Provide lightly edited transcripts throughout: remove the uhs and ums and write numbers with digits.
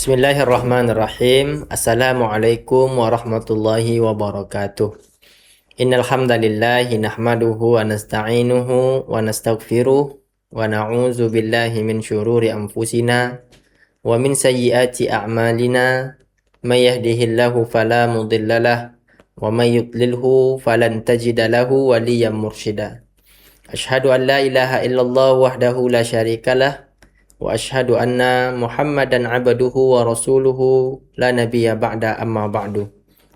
Bismillahirrahmanirrahim. Assalamualaikum warahmatullahi wabarakatuh. Innal hamdalillahi nahmaduhu wa nasta'inuhu wa nastaghfiruh wa na'udzu billahi min syururi anfusina wa min sayyiati a'malina. May yahdihillahu fala mudhillalah wa may yudlilhu falan tajida lahu waliyyan mursyida. Asyhadu an la ilaha illallah wahdahu la syarikalah wa asyhadu anna Muhammadan abduhu wa rasuluhu la nabiyya ba'da amma ba'du.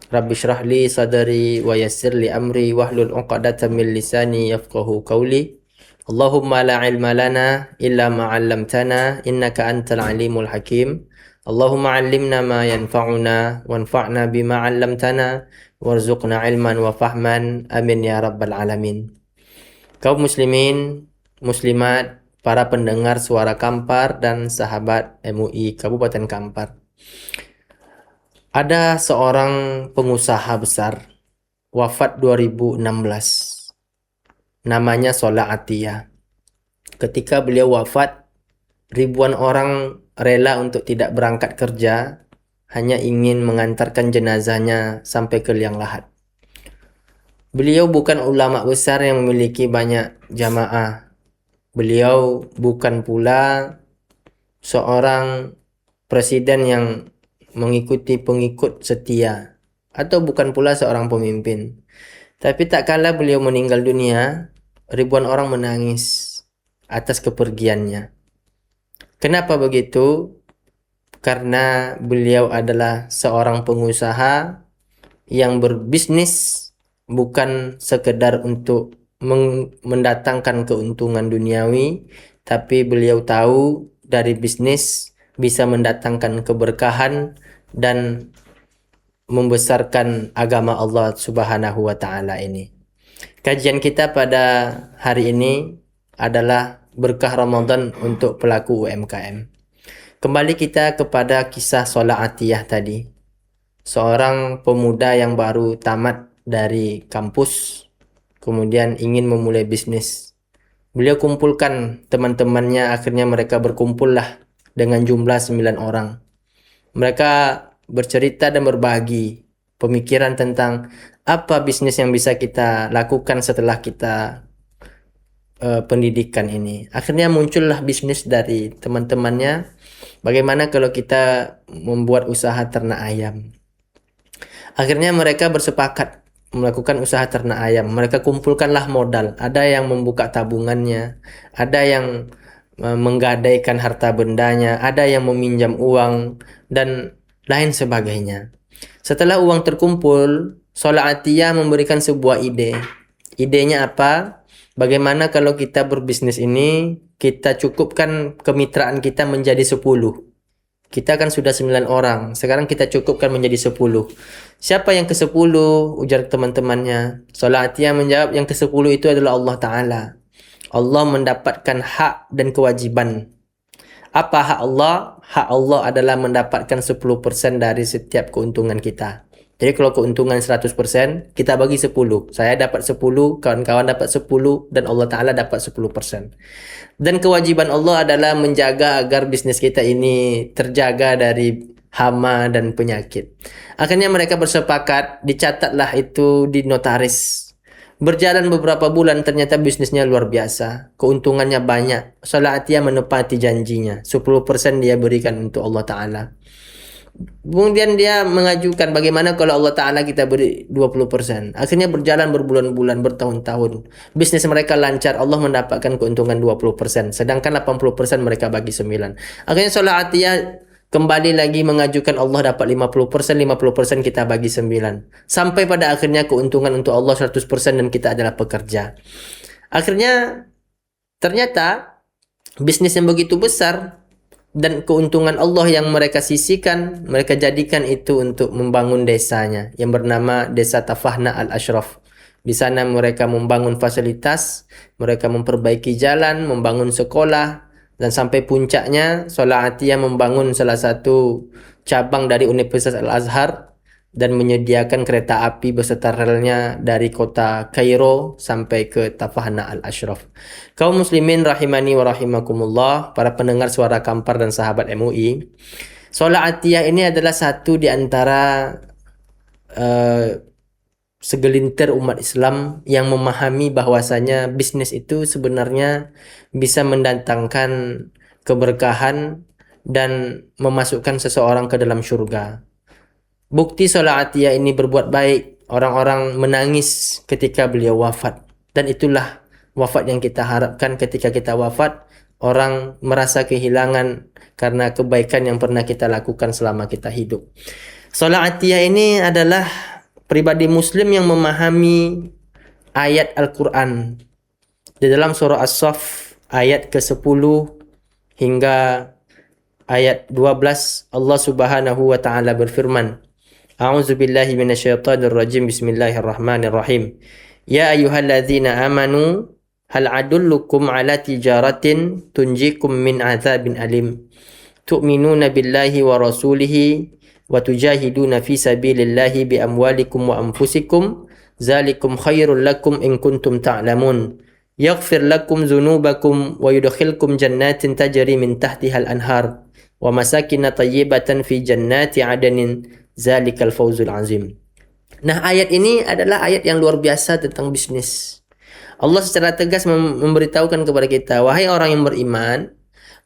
Rabbi shrah li sadri wa yassir li amri wahlul 'uqdatam min lisani yafqahu qawli. Allahumma la ilma lana illa ma 'allamtana innaka antal alimul hakim. Allahumma 'allimna ma yanfa'una wanfa'na bima 'allamtana warzuqna ilman wa fahman. Amin ya rabbal alamin. Kaum muslimin, muslimat, para pendengar Suara Kampar dan sahabat MUI Kabupaten Kampar. Ada seorang pengusaha besar wafat 2016. Namanya Solah Atiyah. Ketika beliau wafat, ribuan orang rela untuk tidak berangkat kerja, hanya ingin mengantarkan jenazahnya sampai ke liang lahat. Beliau bukan ulama besar yang memiliki banyak jamaah. Beliau bukan pula seorang presiden yang mengikuti pengikut setia, atau bukan pula seorang pemimpin. Tapi tak kala beliau meninggal dunia, ribuan orang menangis atas kepergiannya. Kenapa begitu? Karena beliau adalah seorang pengusaha yang berbisnis bukan sekedar untuk mendatangkan keuntungan duniawi, tapi beliau tahu dari bisnis bisa mendatangkan keberkahan dan membesarkan agama Allah Subhanahu wa taala ini. Kajian kita pada hari ini adalah berkah Ramadan untuk pelaku UMKM. Kembali kita kepada kisah Solah Atiyah tadi. Seorang pemuda yang baru tamat dari kampus, kemudian ingin memulai bisnis. Beliau kumpulkan teman-temannya, akhirnya mereka berkumpullah dengan jumlah 9 orang. Mereka bercerita dan berbagi pemikiran tentang apa bisnis yang bisa kita lakukan setelah kita pendidikan ini. Akhirnya muncullah bisnis dari teman-temannya. Bagaimana kalau kita membuat usaha ternak ayam? Akhirnya mereka bersepakat melakukan usaha ternak ayam. Mereka kumpulkanlah modal. Ada yang membuka tabungannya, ada yang menggadaikan harta bendanya, ada yang meminjam uang, dan lain sebagainya. Setelah uang terkumpul, Solah Atiyah memberikan sebuah ide. Idenya apa? Bagaimana kalau kita berbisnis ini, kita cukupkan kemitraan kita menjadi 10. Kita kan sudah 9 orang, sekarang kita cukupkan menjadi 10. Siapa yang ke-10? Ujar teman-temannya. Solah Atiyah menjawab, yang ke-10 itu adalah Allah Ta'ala. Allah mendapatkan hak dan kewajiban. Apa hak Allah? Hak Allah adalah mendapatkan 10% dari setiap keuntungan kita. Jadi kalau keuntungan 100%, kita bagi 10. Saya dapat 10, kawan-kawan dapat 10, dan Allah Ta'ala dapat 10%. Dan kewajiban Allah adalah menjaga agar bisnis kita ini terjaga dari hama dan penyakit. Akhirnya mereka bersepakat, dicatatlah itu di notaris. Berjalan beberapa bulan, ternyata bisnisnya luar biasa. Keuntungannya banyak. Solah Atiyah menepati janjinya. 10% dia berikan untuk Allah Ta'ala. Kemudian dia mengajukan, bagaimana kalau Allah Ta'ala kita beri 20%. Akhirnya berjalan berbulan-bulan, bertahun-tahun. Bisnis mereka lancar, Allah mendapatkan keuntungan 20%. Sedangkan 80% mereka bagi 9. Akhirnya Solah Atiyah kembali lagi mengajukan, Allah dapat 50%, 50% kita bagi 9. Sampai pada akhirnya keuntungan untuk Allah 100% dan kita adalah pekerja. Akhirnya ternyata bisnis yang begitu besar dan keuntungan Allah yang mereka sisihkan, mereka jadikan itu untuk membangun desanya yang bernama Desa Tafahna Al-Ashraf. Di sana mereka membangun fasilitas, mereka memperbaiki jalan, membangun sekolah, dan sampai puncaknya Solah Atiyah membangun salah satu cabang dari Universitas Al-Azhar dan menyediakan kereta api beserta relnya dari kota Kairo sampai ke Tafahna Al-Ashraf. Kaum muslimin rahimani wa rahimakumullah, para pendengar Suara Kampar dan sahabat MUI, Solat atiyah ini adalah satu di antara segelintir umat Islam yang memahami bahwasanya bisnis itu sebenarnya bisa mendatangkan keberkahan dan memasukkan seseorang ke dalam surga. Bukti solat atiyah ini berbuat baik, orang-orang menangis ketika beliau wafat. Dan itulah wafat yang kita harapkan. Ketika kita wafat, orang merasa kehilangan karena kebaikan yang pernah kita lakukan selama kita hidup. Solat atiyah ini adalah pribadi muslim yang memahami ayat Al-Quran. Di dalam surah As-Saff ayat ke-10 hingga ayat 12, Allah Subhanahu wa taala berfirman, A'udzu billahi minasyaitonir rajim. Bismillahirrahmanirrahim. Ya ayyuhalladzina amanu hal adullukum ala tijaratin tunjikum min adzabin alim. Tu'minuna billahi wa rasulihi wa tujahiduna fi sabilillahi bi amwalikum wa anfusikum. Zalikum khairul lakum in kuntum ta'lamun. Yaghfir lakum dzunubakum wa yudkhilkum jannatin tajri min tahtiha al-anhar wa masakin thayyibatan fi jannati 'adnin. Zalikal fawzul azim. Nah, ayat ini adalah ayat yang luar biasa tentang bisnis. Allah secara tegas memberitahukan kepada kita, wahai orang yang beriman,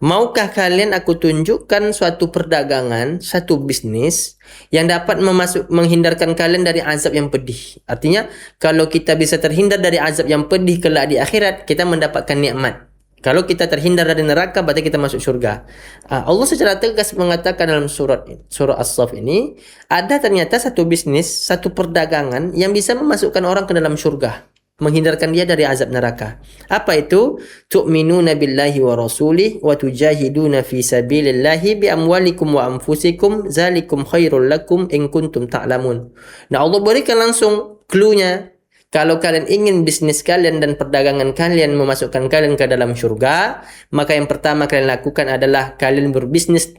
maukah kalian aku tunjukkan suatu perdagangan, satu bisnis yang dapat menghindarkan kalian dari azab yang pedih. Artinya, kalau kita bisa terhindar dari azab yang pedih kelak di akhirat, kita mendapatkan nikmat. Kalau kita terhindar dari neraka, berarti kita masuk surga. Allah secara tegas mengatakan dalam surah As-Saff ini, ada ternyata satu bisnis, satu perdagangan yang bisa memasukkan orang ke dalam surga, menghindarkan dia dari azab neraka. Apa itu? Tu'minuna billahi wa rasulih wa tujahiduna fi sabilillahi bi amwalikum wa anfusikum. Zalikum khairul lakum in kuntum ta'lamun. Nah, Allah berikan langsung clue-nya. Kalau kalian ingin bisnis kalian dan perdagangan kalian memasukkan kalian ke dalam surga, maka yang pertama kalian lakukan adalah kalian berbisnis,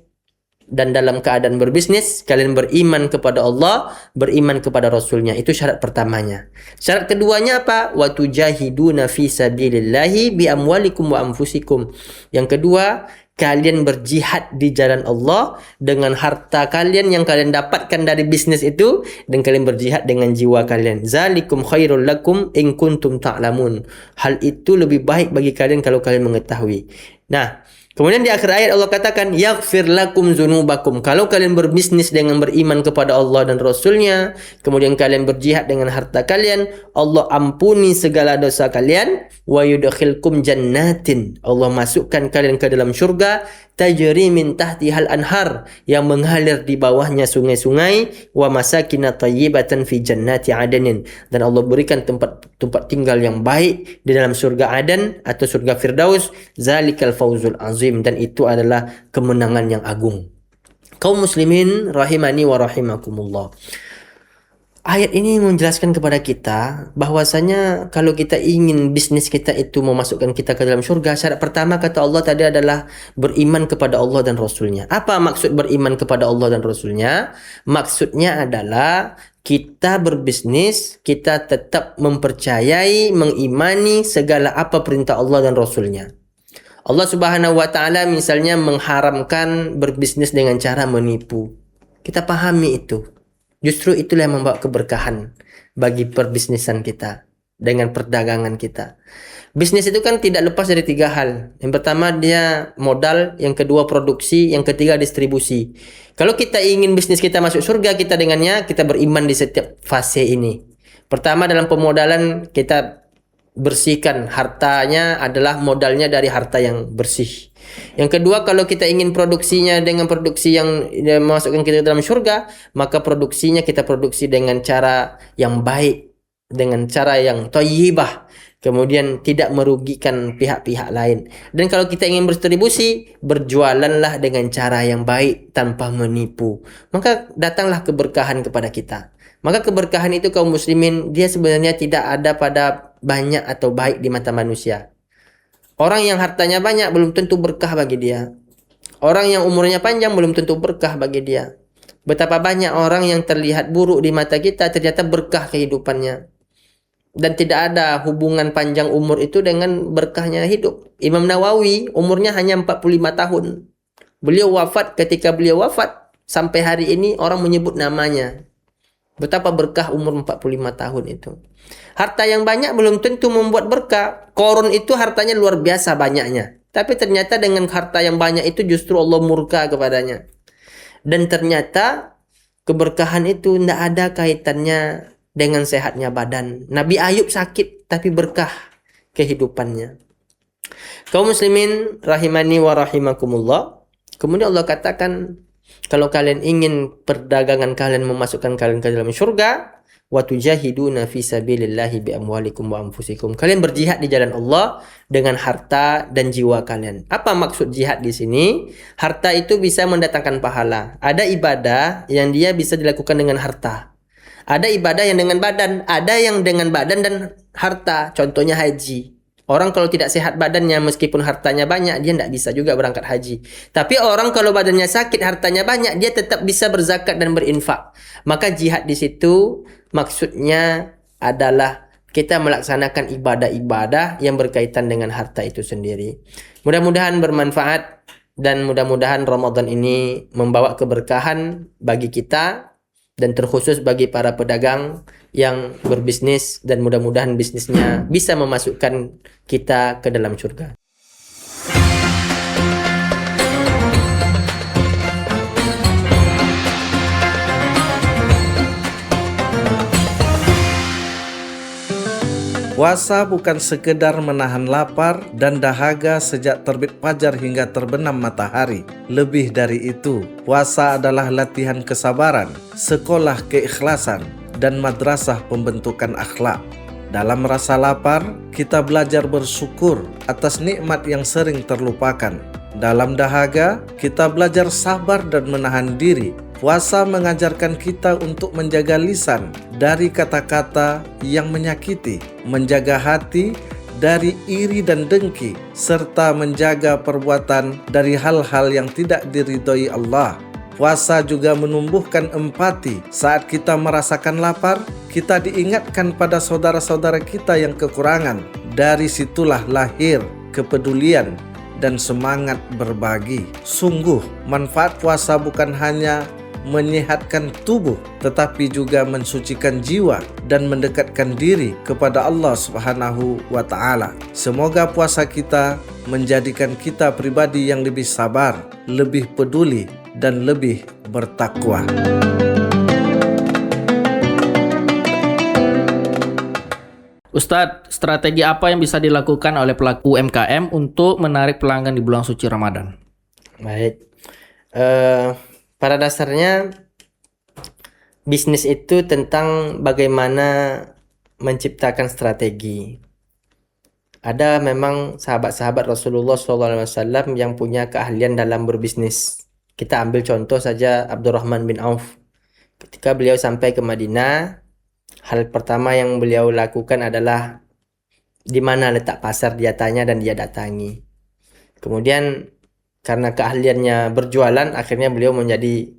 dan dalam keadaan berbisnis kalian beriman kepada Allah, beriman kepada Rasulnya. Itu syarat pertamanya. Syarat keduanya apa? Wa tujahiduna fi sabilillahi bi amwalikum wa anfusikum. Yang kedua, kalian berjihad di jalan Allah dengan harta kalian yang kalian dapatkan dari bisnis itu, dan kalian berjihad dengan jiwa kalian. Zalikum khairul lakum in kuntum ta'lamun. Hal itu lebih baik bagi kalian kalau kalian mengetahui. Nah, kemudian di akhir ayat Allah katakan, yaghfir lakum dzunubakum. Kalau kalian berbisnis dengan beriman kepada Allah dan Rasulnya, kemudian kalian berjihad dengan harta kalian, Allah ampuni segala dosa kalian. Wa yudkhilkum jannatin. Allah masukkan kalian ke dalam surga, tajri min tahtihal anhar, yang mengalir di bawahnya sungai-sungai, wa masakin thayyibatan fi jannati adnin. Dan Allah berikan tempat tinggal yang baik di dalam surga Aden atau surga Firdaus. Zalikal fawzul azim. Dan itu adalah kemenangan yang agung. Kaum muslimin rahimani wa rahimakumullah. Ayat ini menjelaskan kepada kita bahwasanya kalau kita ingin bisnis kita itu memasukkan kita ke dalam surga, syarat pertama kata Allah tadi adalah beriman kepada Allah dan Rasulnya. Apa maksud beriman kepada Allah dan Rasulnya? Maksudnya adalah kita berbisnis, kita tetap mempercayai, mengimani segala apa perintah Allah dan Rasulnya. Allah Subhanahu wa taala misalnya mengharamkan berbisnis dengan cara menipu. Kita pahami itu. Justru itulah yang membawa keberkahan bagi perbisnisan kita dengan perdagangan kita. Bisnis itu kan tidak lepas dari tiga hal. Yang pertama dia modal, yang kedua produksi, yang ketiga distribusi. Kalau kita ingin bisnis kita masuk surga, kita dengannya kita beriman di setiap fase ini. Pertama dalam pemodalan kita bersihkan hartanya, adalah modalnya dari harta yang bersih. Yang kedua, kalau kita ingin produksinya dengan produksi yang memasukkan kita ke dalam surga, maka produksinya kita produksi dengan cara yang baik, dengan cara yang thayyibah, kemudian tidak merugikan pihak-pihak lain. Dan kalau kita ingin berdistribusi, berjualanlah dengan cara yang baik tanpa menipu, maka datanglah keberkahan kepada kita. Maka keberkahan itu kaum muslimin, dia sebenarnya tidak ada pada banyak atau baik di mata manusia. Orang yang hartanya banyak belum tentu berkah bagi dia. Orang yang umurnya panjang belum tentu berkah bagi dia. Betapa banyak orang yang terlihat buruk di mata kita ternyata berkah kehidupannya. Dan tidak ada hubungan panjang umur itu dengan berkahnya hidup. Imam Nawawi umurnya hanya 45 tahun. Beliau wafat, ketika beliau wafat sampai hari ini orang menyebut namanya. Betapa berkah umur 45 tahun itu. Harta yang banyak belum tentu membuat berkah. Korun itu hartanya luar biasa banyaknya. Tapi ternyata dengan harta yang banyak itu justru Allah murka kepadanya. Dan ternyata keberkahan itu tidak ada kaitannya dengan sehatnya badan. Nabi Ayub sakit tapi berkah kehidupannya. Kaum muslimin rahimani wa rahimakumullah. Kemudian Allah katakan, kalau kalian ingin perdagangan kalian memasukkan kalian ke dalam surga, wa tujahiduna fi sabilillahi bi amwalikum wa anfusikum. Kalian berjihad di jalan Allah dengan harta dan jiwa kalian. Apa maksud jihad di sini? Harta itu bisa mendatangkan pahala. Ada ibadah yang dia bisa dilakukan dengan harta. Ada ibadah yang dengan badan, ada yang dengan badan dan harta. Contohnya haji. Orang kalau tidak sehat badannya, meskipun hartanya banyak, dia tidak bisa juga berangkat haji. Tapi orang kalau badannya sakit, hartanya banyak, dia tetap bisa berzakat dan berinfak. Maka jihad di situ maksudnya adalah kita melaksanakan ibadah-ibadah yang berkaitan dengan harta itu sendiri. Mudah-mudahan bermanfaat dan mudah-mudahan Ramadan ini membawa keberkahan bagi kita dan terkhusus bagi para pedagang yang berbisnis, dan mudah-mudahan bisnisnya bisa memasukkan kita ke dalam surga. Puasa bukan sekedar menahan lapar dan dahaga sejak terbit fajar hingga terbenam matahari. Lebih dari itu, puasa adalah latihan kesabaran, sekolah keikhlasan, dan madrasah pembentukan akhlak. Dalam rasa lapar, kita belajar bersyukur atas nikmat yang sering terlupakan. Dalam dahaga, kita belajar sabar dan menahan diri. Puasa mengajarkan kita untuk menjaga lisan dari kata-kata yang menyakiti, menjaga hati dari iri dan dengki, serta menjaga perbuatan dari hal-hal yang tidak diridhoi Allah. Puasa juga menumbuhkan empati. Saat kita merasakan lapar, kita diingatkan pada saudara-saudara kita yang kekurangan. Dari situlah lahir kepedulian dan semangat berbagi. Sungguh, manfaat puasa bukan hanya menyehatkan tubuh, tetapi juga mensucikan jiwa dan mendekatkan diri kepada Allah Subhanahu wa Ta'ala. Semoga puasa kita menjadikan kita pribadi yang lebih sabar, lebih peduli, dan lebih bertakwa. Ustadz, strategi apa yang bisa dilakukan oleh pelaku UMKM untuk menarik pelanggan di bulan suci Ramadan? Baik. Pada dasarnya bisnis itu tentang bagaimana menciptakan strategi. Ada memang sahabat-sahabat Rasulullah SAW yang punya keahlian dalam berbisnis. Kita ambil contoh saja Abdurrahman bin Auf. Ketika beliau sampai ke Madinah, hal pertama yang beliau lakukan adalah di mana letak pasar, dia tanya dan dia datangi. Kemudian karena keahliannya berjualan, akhirnya beliau menjadi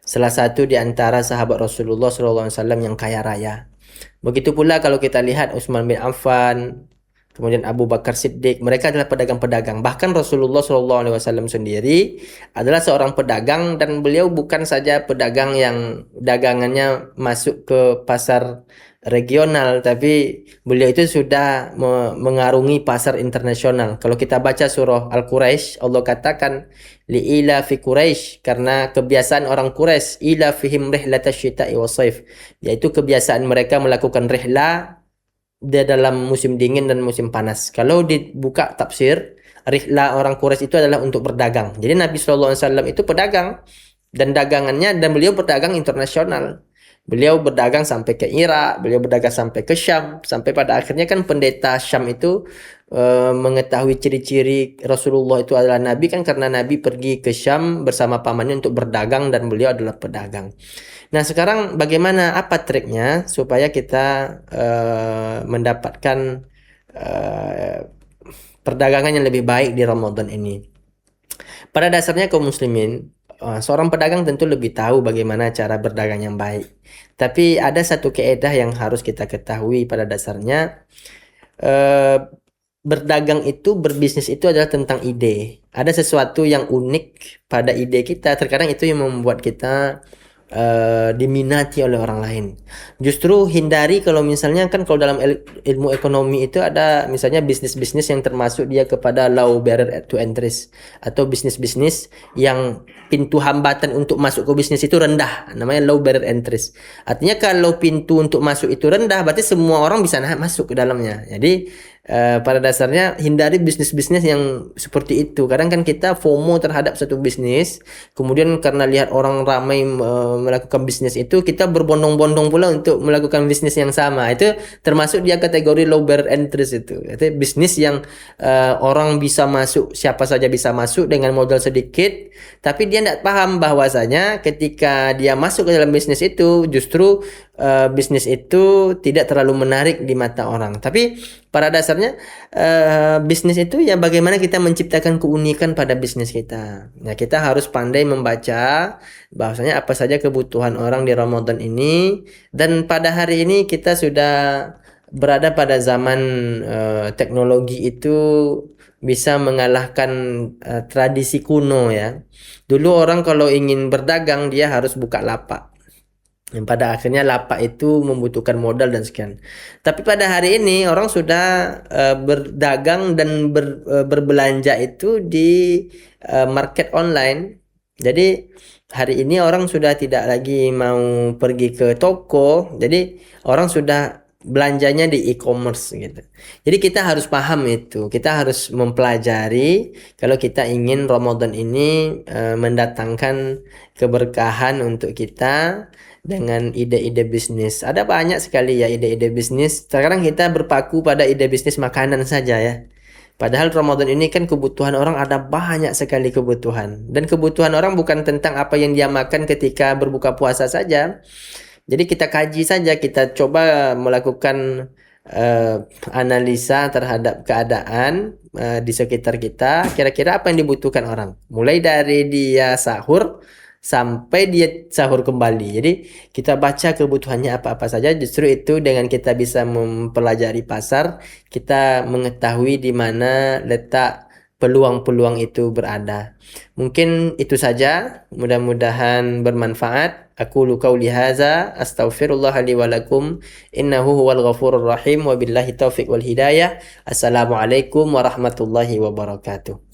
salah satu di antara sahabat Rasulullah SAW yang kaya raya. Begitu pula kalau kita lihat Utsman bin Affan, kemudian Abu Bakar Siddiq, mereka adalah pedagang-pedagang. Bahkan Rasulullah SAW sendiri adalah seorang pedagang, dan beliau bukan saja pedagang yang dagangannya masuk ke pasar regional, tapi beliau itu sudah mengarungi pasar internasional. Kalau kita baca surah Al-Quraisy, Allah katakan li'ila fi Quraisy, karena kebiasaan orang Quraisy, ila fihim rihlatasyita'i wasaif, yaitu kebiasaan mereka melakukan rihla di dalam musim dingin dan musim panas. Kalau dibuka tafsir, rihla orang Quraisy itu adalah untuk berdagang. Jadi Nabi SAW itu pedagang, dan dagangannya, dan beliau berdagang internasional. Beliau berdagang sampai ke Irak, beliau berdagang sampai ke Syam, sampai pada akhirnya kan pendeta Syam itu mengetahui ciri-ciri Rasulullah itu adalah Nabi, kan karena Nabi pergi ke Syam bersama pamannya untuk berdagang, dan beliau adalah pedagang. Nah, sekarang bagaimana, apa triknya supaya kita mendapatkan perdagangan yang lebih baik di Ramadan ini? Pada dasarnya kaum muslimin, seorang pedagang tentu lebih tahu bagaimana cara berdagang yang baik. Tapi ada satu keedah yang harus kita ketahui pada dasarnya. berdagang itu, berbisnis itu adalah tentang ide. Ada sesuatu yang unik pada ide kita. Terkadang itu yang membuat kita diminati oleh orang lain. Justru hindari kalau misalnya kan kalau dalam ilmu ekonomi itu ada misalnya bisnis-bisnis yang termasuk dia kepada low barrier to entries atau bisnis-bisnis yang pintu hambatan untuk masuk ke bisnis itu rendah, namanya low barrier entries. Artinya kalau pintu untuk masuk itu rendah, berarti semua orang bisa masuk ke dalamnya. Jadi pada dasarnya hindari bisnis-bisnis yang seperti itu. Kadang kan kita FOMO terhadap satu bisnis, kemudian karena lihat orang ramai melakukan bisnis itu, kita berbondong-bondong pula untuk melakukan bisnis yang sama. Itu termasuk dia kategori low barrier entries itu. Itu bisnis yang orang bisa masuk, siapa saja bisa masuk dengan modal sedikit, tapi dia tidak paham bahwasanya ketika dia masuk ke dalam bisnis itu, justru bisnis itu tidak terlalu menarik di mata orang. Tapi pada dasarnya bisnis itu ya bagaimana kita menciptakan keunikan pada bisnis kita. Nah, kita harus pandai membaca bahwasanya apa saja kebutuhan orang di Ramadan ini, dan pada hari ini kita sudah berada pada zaman teknologi itu bisa mengalahkan tradisi kuno ya. Dulu orang kalau ingin berdagang dia harus buka lapak. Yang pada akhirnya lapak itu membutuhkan modal dan sekian. Tapi pada hari ini orang sudah berdagang dan berbelanja itu di market online. Jadi hari ini orang sudah tidak lagi mau pergi ke toko. Jadi orang sudah belanjanya di e-commerce gitu. Jadi kita harus paham itu. Kita harus mempelajari kalau kita ingin Ramadan ini mendatangkan keberkahan untuk kita dengan ide-ide bisnis. Ada banyak sekali ya ide-ide bisnis. Sekarang kita berpaku pada ide bisnis makanan saja ya. Padahal Ramadan ini kan kebutuhan orang ada banyak sekali kebutuhan. Dan kebutuhan orang bukan tentang apa yang dia makan ketika berbuka puasa saja. Jadi kita kaji saja, kita coba melakukan analisa terhadap keadaan di sekitar kita. Kira-kira apa yang dibutuhkan orang. Mulai dari dia sahur sampai dia sahur kembali. Jadi kita baca kebutuhannya apa-apa saja. Justru itu dengan kita bisa mempelajari pasar, kita mengetahui di mana letak peluang-peluang itu berada. Mungkin itu saja. Mudah-mudahan bermanfaat. Aku qauli hadza astaghfirullah li wa lakum innahu huwal ghafurur rahim wa billahi taufiq wal hidayah. Assalamualaikum warahmatullahi wabarakatuh.